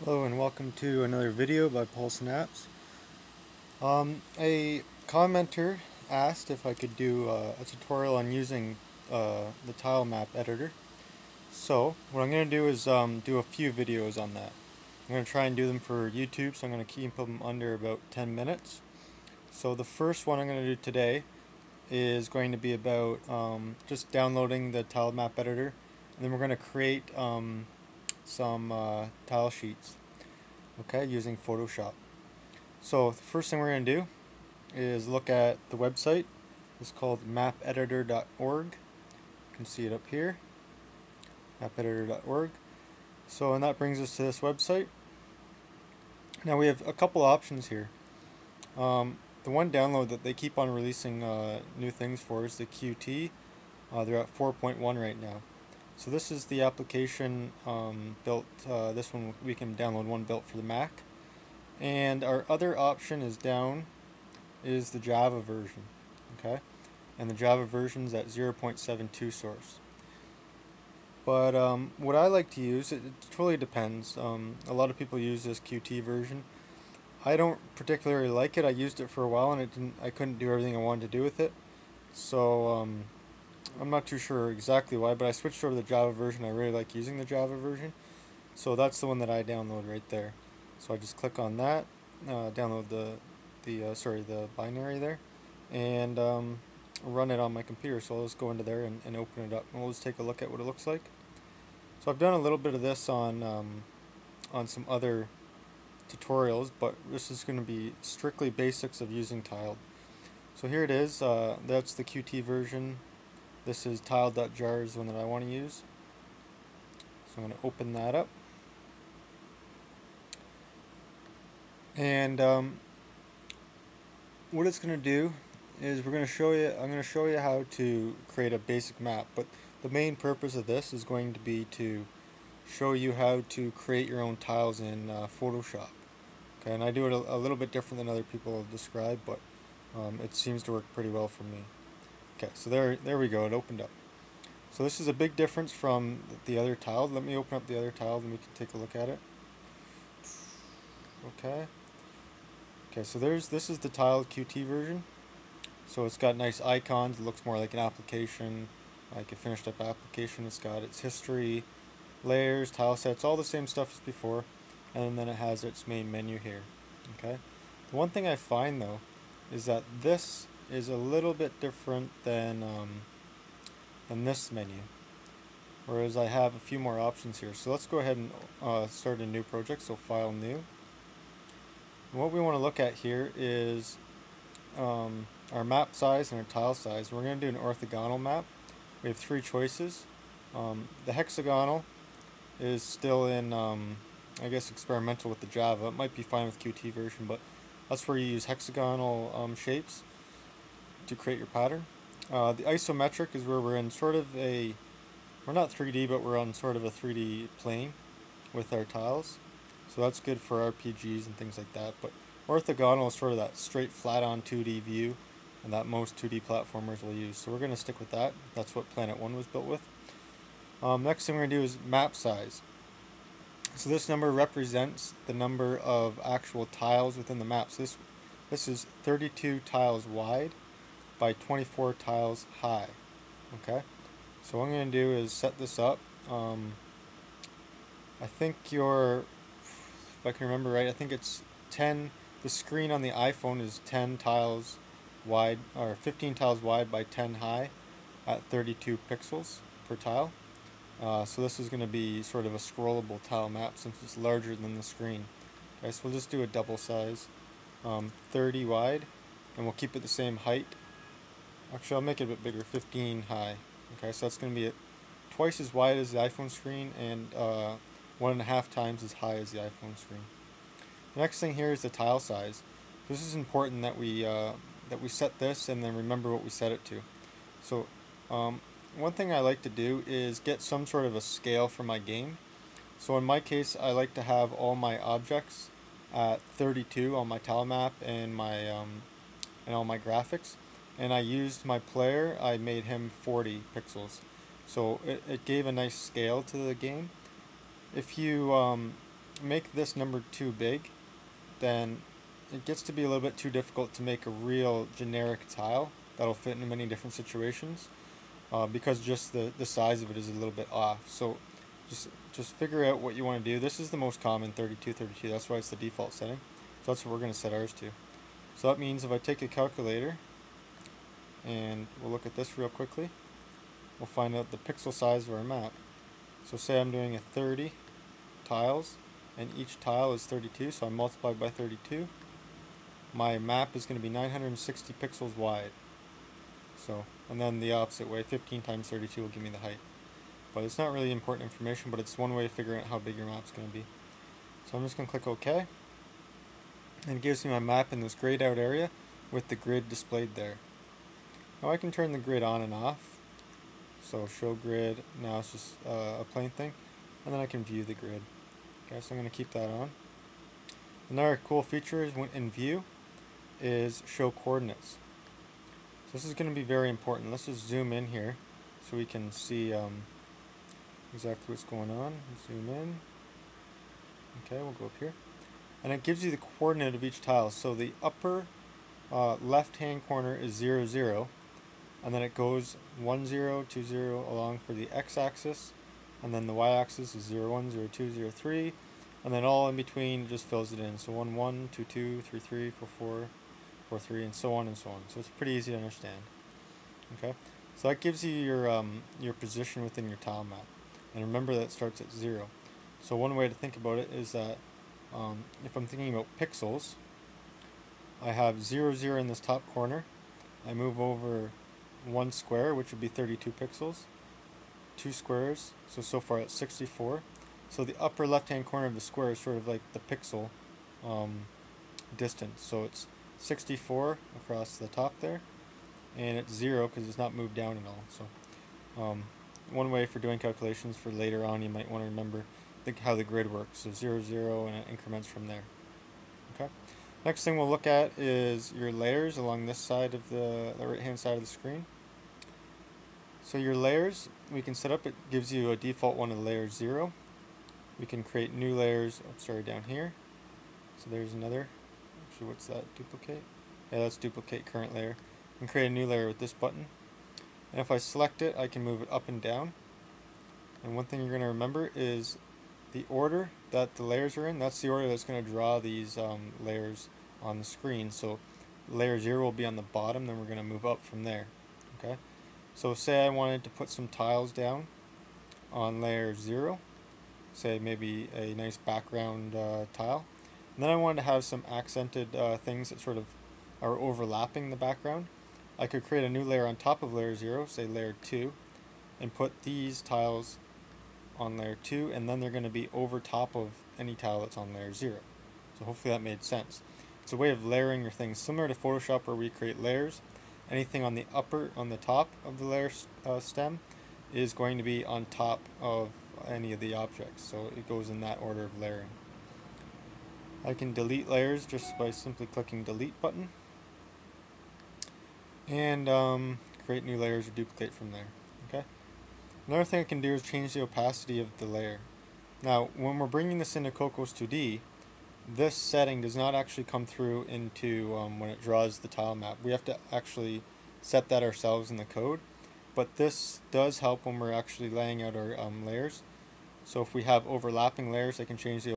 Hello and welcome to another video by Pulse and Apps. A commenter asked if I could do a tutorial on using the tile map editor. So what I'm going to do is do a few videos on that. I'm going to try and do them for YouTube, so I'm going to keep them under about 10 minutes. So the first one I'm going to do today is going to be about just downloading the tile map editor, and then we're going to create some tile sheets, okay, using Photoshop. So the first thing we're going to do is look at the website. It's called mapeditor.org. You can see it up here, mapeditor.org. So, and that brings us to this website. Now we have a couple options here. The one download that they keep on releasing new things for is the Qt. They're at 4.1 right now. So this is the application built, this one we can download one built for the Mac. And our other option is down is the Java version, okay? And the Java version is at 0.72 source. But what I like to use, it totally depends. A lot of people use this Qt version. I don't particularly like it. I used it for a while and I couldn't do everything I wanted to do with it. So I'm not too sure exactly why, but I switched over to the Java version. I really like using the Java version. So that's the one that I download right there. So I just click on that, download the binary there, and run it on my computer. So I'll just go into there and open it up, and we'll just take a look at what it looks like. So I've done a little bit of this on some other tutorials, but this is going to be strictly basics of using tiled. So here it is. That's the Qt version. This is tiled.jar is the one that I want to use. So I'm going to open that up. And what it's going to do is I'm going to show you how to create a basic map, but the main purpose of this is going to be to show you how to create your own tiles in Photoshop. Okay, and I do it a little bit different than other people have described, but it seems to work pretty well for me. Okay, so there we go, it opened up. So this is a big difference from the other tile. Let me open up the other tile and we can take a look at it. Okay. Okay, so this is the tiled Qt version. So it's got nice icons. It looks more like an application, like a finished up application. It's got its history, layers, tile sets, all the same stuff as before, and then it has its main menu here. Okay. The one thing I find though is that this is a little bit different than this menu, whereas I have a few more options here. So let's go ahead and start a new project. So File, New. And what we want to look at here is our map size and our tile size. We're going to do an orthogonal map. We have three choices. The hexagonal is still in, I guess, experimental with the Java. It might be fine with Qt version, but that's where you use hexagonal shapes to create your pattern. The isometric is where we're in sort of we're not 3D, but we're on sort of a 3D plane with our tiles. So that's good for RPGs and things like that. But orthogonal is sort of that straight flat on 2D view, and that most 2D platformers will use. So we're going to stick with that. That's what Planet 1 was built with. Next thing we're going to do is map size. So this number represents the number of actual tiles within the map. So this is 32 tiles wide by 24 tiles high. Okay. So what I'm going to do is set this up. I think if I can remember right, I think it's 10. The screen on the iPhone is 10 tiles wide, or 15 tiles wide by 10 high at 32 pixels per tile. So this is going to be sort of a scrollable tile map since it's larger than the screen. Okay, so we'll just do a double size, 30 wide, and we'll keep it the same height. Actually, I'll make it a bit bigger, 15 high. Okay, so that's going to be twice as wide as the iPhone screen and 1.5 times as high as the iPhone screen. The next thing here is the tile size. This is important that we set this and then remember what we set it to. So one thing I like to do is get some sort of a scale for my game. So in my case, I like to have all my objects at 32 on my tile map and my and all my graphics. And I used my player. I made him 40 pixels. So it gave a nice scale to the game. If you make this number too big, then it gets to be a little bit too difficult to make a real generic tile that'll fit in many different situations, because just the size of it is a little bit off. So just figure out what you want to do. This is the most common, 32, 32. That's why it's the default setting. So that's what we're going to set ours to. So that means if I take a calculator, and we'll look at this real quickly, we'll find out the pixel size of our map. So say I'm doing a 30 tiles, and each tile is 32, so I multiply by 32. My map is going to be 960 pixels wide. So, and then the opposite way, 15 times 32 will give me the height. But it's not really important information, but it's one way of figuring out how big your map's going to be. So I'm just going to click OK, and it gives me my map in this grayed out area with the grid displayed there. Now I can turn the grid on and off. So show grid, now it's just a plain thing, and then I can view the grid. Okay, so I'm going to keep that on. Another cool feature is in view is show coordinates. So this is going to be very important. Let's just zoom in here so we can see exactly what's going on. Zoom in. Okay, we'll go up here. And it gives you the coordinate of each tile. So the upper left hand corner is 0, 0. And then it goes 1, 0, 2, 0 along for the x-axis, and then the y-axis is 0, 1, 0, 2, 0, 3, and then all in between just fills it in. So 1, 1, 2, 2, 3, 3, 4, 4, 4, 3, and so on and so on. So it's pretty easy to understand. Okay, so that gives you your position within your tile map, and remember that it starts at 0. So one way to think about it is that if I'm thinking about pixels, I have 0, 0 in this top corner. I move over 1 square, which would be 32 pixels, 2 squares, so far it's 64. So the upper left hand corner of the square is sort of like the pixel distance. So it's 64 across the top there, and it's 0 because it's not moved down at all. So one way for doing calculations for later on, you might want to remember how the grid works. So 0, 0, and it increments from there. Okay. Next thing we'll look at is your layers along this side of the right hand side of the screen. So your layers, we can set up, it gives you a default one of layer 0. We can create new layers, down here. So there's another, actually what's that, duplicate? Yeah, that's duplicate current layer. And create a new layer with this button. And if I select it, I can move it up and down. And one thing you're going to remember is the order that the layers are in, that's the order that's going to draw these layers on the screen. So layer 0 will be on the bottom, then we're going to move up from there. Okay. So say I wanted to put some tiles down on layer 0, say maybe a nice background tile, and then I wanted to have some accented things that sort of are overlapping the background. I could create a new layer on top of layer 0, say layer 2, and put these tiles on layer 2, and then they're going to be over top of any tile that's on layer 0. So hopefully that made sense. It's a way of layering your things, similar to Photoshop where we create layers. Anything on the top of the layer stem is going to be on top of any of the objects. So it goes in that order of layering. I can delete layers just by simply clicking delete button, and create new layers or duplicate from there. Okay. Another thing I can do is change the opacity of the layer. Now, when we're bringing this into Cocos2d, this setting does not actually come through into when it draws the tile map. We have to actually set that ourselves in the code, but this does help when we're actually laying out our layers. So if we have overlapping layers, I can change the